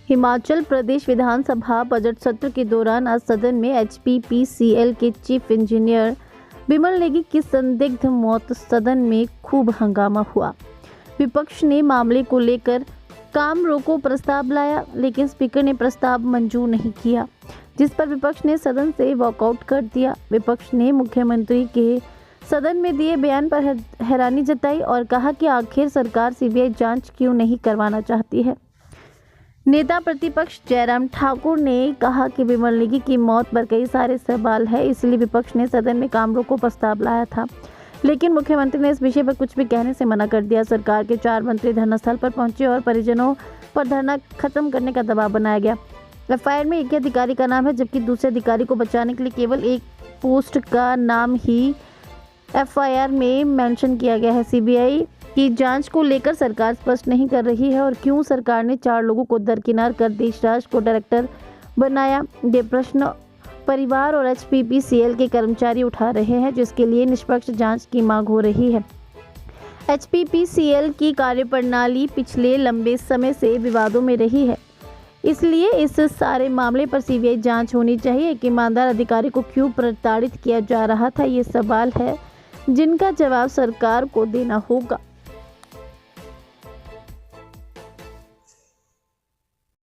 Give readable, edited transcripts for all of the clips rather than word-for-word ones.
हिमाचल प्रदेश विधानसभा budget सत्र के दौरान आज सदन में एचपीपीसीएल के चीफ इंजीनियर बिमल नेगी की संदिग्ध मौत सदन में खूब हंगामा हुआ। विपक्ष ने मामले को लेकर काम रोको प्रस्ताव लाया, लेकिन स्पीकर ने प्रस्ताव मंजूर नहीं किया, जिस पर विपक्ष ने सदन से वॉकआउट कर दिया। विपक्ष ने मुख्यमंत्री के सदन में दिए बयान पर हैरानी जताई और कहा कि आखिर सरकार सीबीआई जांच क्यों नहीं करवाना चाहती है। नेता प्रतिपक्ष जयराम ठाकुर ने कहा कि बिमल नेगी की मौत पर कई सारे सवाल है, इसलिए विपक्ष ने सदन में काम रोको प्रस्ताव लाया था, लेकिन मुख्यमंत्री ने इस विषय पर कुछ भी कहने से मना कर दिया। सरकार के 4 मंत्री धरनास्थल पर पहुंचे और परिजनों पर धरना खत्म करने का दबाव बनाया गया। एफआईआर में एक अधिकारी का नाम है, जबकि दूसरे अधिकारी को बचाने के लिए केवल एक पोस्ट का नाम ही एफआईआर में मेंशन किया गया है। सीबीआई की जांच को लेकर सरकार स्पष्ट नहीं कर रही है और क्यों सरकार ने 4 लोगों को दरकिनार कर देशराज को डायरेक्टर बनाया, ये प्रश्न परिवार और एचपीपीसीएल के कर्मचारी उठा रहे हैं, जिसके लिए निष्पक्ष जांच की मांग हो रही है। एचपीपीसीएल की कार्यप्रणाली पिछले लंबे समय से विवादों में रही है, इसलिए इस सारे मामले पर सीबीआई जांच होनी चाहिए। एक ईमानदार अधिकारी को क्यों प्रताड़ित किया जा रहा था, ये सवाल है जिनका जवाब सरकार को देना होगा।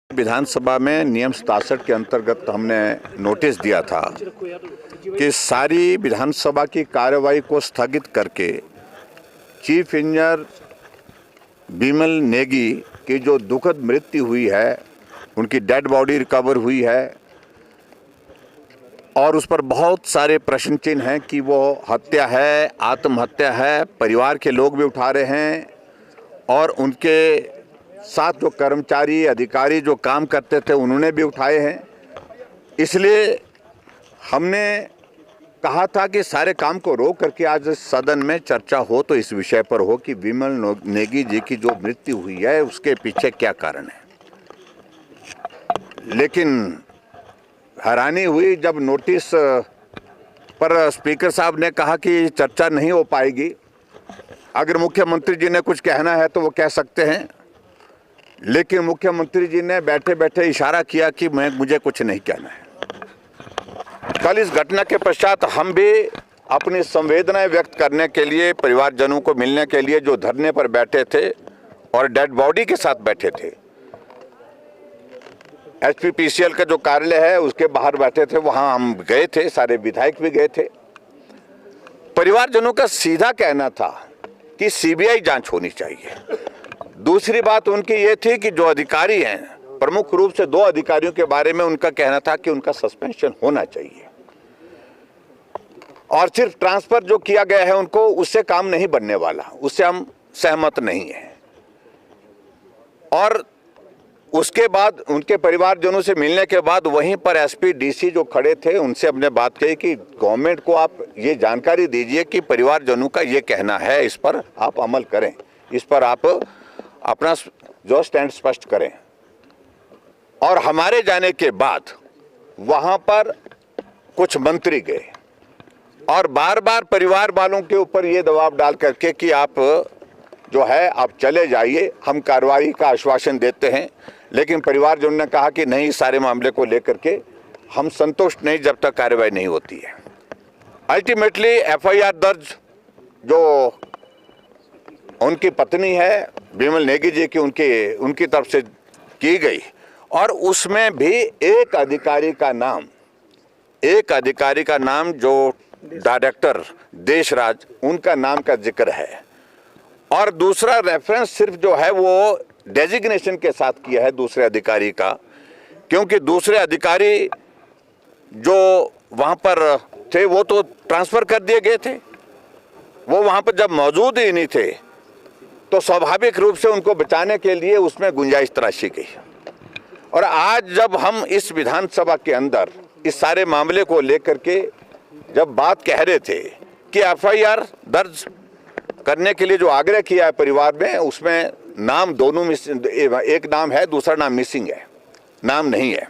विधानसभा में नियम 67 के अंतर्गत हमने नोटिस दिया था कि सारी विधानसभा की कार्यवाही को स्थगित करके चीफ इंजीनियर बिमल नेगी की जो दुखद मृत्यु हुई है, उनकी डेड बॉडी रिकवर हुई है और उस पर बहुत सारे प्रश्न चिन्ह हैं कि वो हत्या है, आत्महत्या है, परिवार के लोग भी उठा रहे हैं और उनके साथ जो कर्मचारी अधिकारी जो काम करते थे उन्होंने भी उठाए हैं। इसलिए हमने कहा था कि सारे काम को रोक करके आज सदन में चर्चा हो तो इस विषय पर हो कि बिमल नेगी जी की जो मृत्यु हुई है उसके पीछे क्या कारण है। लेकिन हैरानी हुई जब नोटिस पर स्पीकर साहब ने कहा कि चर्चा नहीं हो पाएगी, अगर मुख्यमंत्री जी ने कुछ कहना है तो वो कह सकते हैं, लेकिन मुख्यमंत्री जी ने बैठे बैठे इशारा किया कि मुझे कुछ नहीं कहना है। कल इस घटना के पश्चात हम भी अपनी संवेदनाएं व्यक्त करने के लिए परिवारजनों को मिलने के लिए जो धरने पर बैठे थे और डेड बॉडी के साथ बैठे थे, एचपीपीसीएल का जो कार्यालय है उसके बाहर बैठे थे, वहां हम गए थे, सारे विधायक भी गए थे। परिवारजनों का सीधा कहना था कि सीबीआई जांच होनी चाहिए। दूसरी बात उनकी ये थी कि जो अधिकारी हैं, प्रमुख रूप से 2 अधिकारियों के बारे में उनका कहना था कि उनका सस्पेंशन होना चाहिए और सिर्फ ट्रांसफर जो किया गया है उनको, उससे काम नहीं बनने वाला, उससे हम सहमत नहीं हैं। और उसके बाद उनके परिवारजनों से मिलने के बाद वहीं पर एसपी डीसी जो खड़े थे उनसे हमने बात कही कि गवर्नमेंट को आप ये जानकारी दीजिए कि परिवारजनों का ये कहना है, इस पर आप अमल करें, इस पर आप अपना जो स्टैंड स्पष्ट करें। और हमारे जाने के बाद वहां पर कुछ मंत्री गए और बार बार परिवार वालों के ऊपर ये दबाव डाल करके कि आप जो है आप चले जाइए, हम कार्रवाई का आश्वासन देते हैं, लेकिन परिवारजनों ने कहा कि नहीं, सारे मामले को लेकर के हम संतुष्ट नहीं जब तक कार्रवाई नहीं होती है। अल्टीमेटली एफआईआर दर्ज जो उनकी पत्नी है बिमल नेगी जी की उनकी तरफ से की गई और उसमें भी एक अधिकारी का नाम जो डायरेक्टर देशराज, उनका नाम का जिक्र है और दूसरा रेफरेंस सिर्फ जो है वो डेजिग्नेशन के साथ किया है दूसरे अधिकारी का, क्योंकि दूसरे अधिकारी जो वहां पर थे वो तो ट्रांसफर कर दिए गए थे, वो वहां पर जब मौजूद ही नहीं थे तो स्वाभाविक रूप से उनको बचाने के लिए उसमें गुंजाइश तराशी गई। और आज जब हम इस विधानसभा के अंदर इस सारे मामले को लेकर के जब बात कह रहे थे कि एफआईआर दर्ज करने के लिए जो आग्रह किया है परिवार में, उसमें नाम दोनों में एक नाम है, दूसरा नाम मिसिंग है, नाम नहीं है।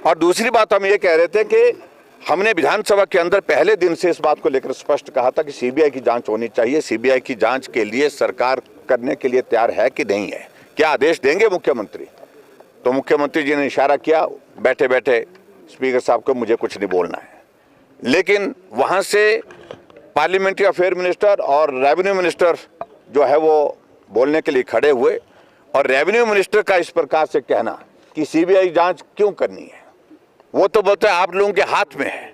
और दूसरी बात हम ये कह रहे थे कि हमने विधानसभा के अंदर पहले दिन से इस बात को लेकर स्पष्ट कहा था कि सीबीआई की जांच होनी चाहिए। सीबीआई की जांच के लिए सरकार करने के लिए तैयार है कि नहीं है, क्या आदेश देंगे मुख्यमंत्री? तो मुख्यमंत्री जी ने इशारा किया, बैठे बैठे स्पीकर साहब को मुझे कुछ नहीं बोलना है। लेकिन वहाँ से पार्लियामेंट्री अफेयर मिनिस्टर और रेवेन्यू मिनिस्टर जो है वो बोलने के लिए खड़े हुए, और रेवेन्यू मिनिस्टर का इस प्रकार से कहना कि सीबीआई जांच क्यों करनी है, वो तो बोलते हैं आप लोगों के हाथ में है।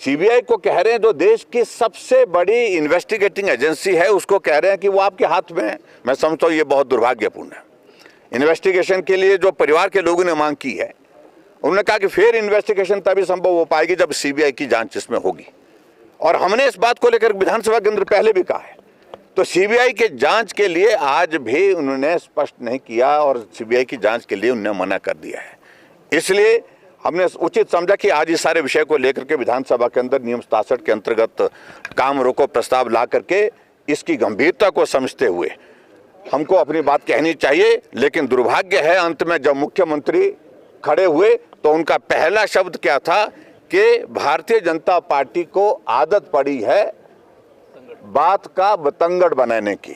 सीबीआई को कह रहे हैं जो देश की सबसे बड़ी इन्वेस्टिगेटिंग एजेंसी है उसको कह रहे हैं कि वो आपके हाथ में है। मैं समझता हूँ ये बहुत दुर्भाग्यपूर्ण है। इन्वेस्टिगेशन के लिए जो परिवार के लोगों ने मांग की है, उन्होंने कहा कि फिर इन्वेस्टिगेशन तभी संभव हो पाएगी जब सीबीआई की जांच इसमें होगी, और हमने इस बात को लेकर विधानसभा के अंदर पहले भी कहा है। तो सीबीआई के जांच के लिए आज भी उन्होंने स्पष्ट नहीं किया और सीबीआई की जांच के लिए उन्होंने मना कर दिया है। इसलिए हमने उचित समझा कि आज इस सारे विषय को लेकर के विधानसभा के अंदर नियम 67 के अंतर्गत काम रोको प्रस्ताव ला करके इसकी गंभीरता को समझते हुए हमको अपनी बात कहनी चाहिए। लेकिन दुर्भाग्य है, अंत में जब मुख्यमंत्री खड़े हुए तो उनका पहला शब्द क्या था कि भारतीय जनता पार्टी को आदत पड़ी है बात का बतंगड़ बनाने की।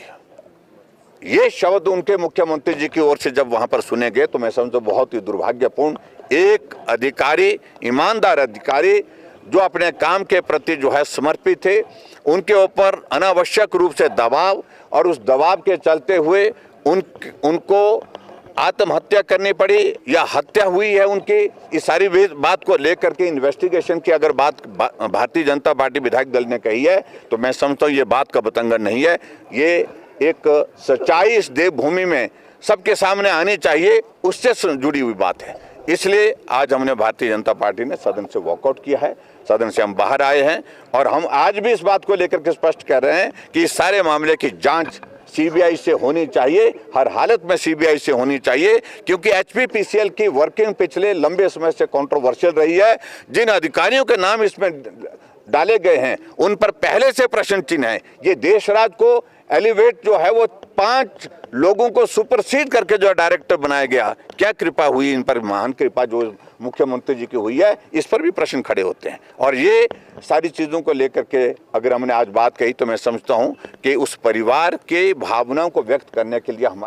ये शब्द उनके मुख्यमंत्री जी की ओर से जब वहां पर सुने गए तो मैं समझता बहुत ही दुर्भाग्यपूर्ण। एक अधिकारी, ईमानदार अधिकारी जो अपने काम के प्रति जो है समर्पित थे, उनके ऊपर अनावश्यक रूप से दबाव, और उस दबाव के चलते हुए उनको आत्महत्या करनी पड़ी या हत्या हुई है उनकी। इस सारी बात को लेकर के इन्वेस्टिगेशन की अगर बात भारतीय जनता पार्टी विधायक दल ने कही है तो मैं समझता हूँ ये बात का बतंगड़ नहीं है। ये एक सच्चाई इस देवभूमि में सबके सामने आनी चाहिए, उससे जुड़ी हुई बात है। इसलिए आज हमने भारतीय जनता पार्टी ने सदन से वॉकआउट किया है, सदन से हम बाहर आए हैं, और हम आज भी इस बात को लेकर के स्पष्ट कर रहे हैं कि इस सारे मामले की जांच सीबीआई से होनी चाहिए, हर हालत में सीबीआई से होनी चाहिए, क्योंकि एचपीपीसीएल की वर्किंग पिछले लंबे समय से कंट्रोवर्शियल रही है। जिन अधिकारियों के नाम इसमें डाले गए हैं उन पर पहले से प्रश्न चिन्ह है। ये देशराज को एलिवेट जो है वो 5 लोगों को सुपरसीड करके जो डायरेक्टर बनाया गया, क्या कृपा हुई इन पर, महान कृपा जो मुख्यमंत्री जी की हुई है, इस पर भी प्रश्न खड़े होते हैं। और ये सारी चीज़ों को लेकर के अगर हमने आज बात कही तो मैं समझता हूँ कि उस परिवार के भावनाओं को व्यक्त करने के लिए हमारे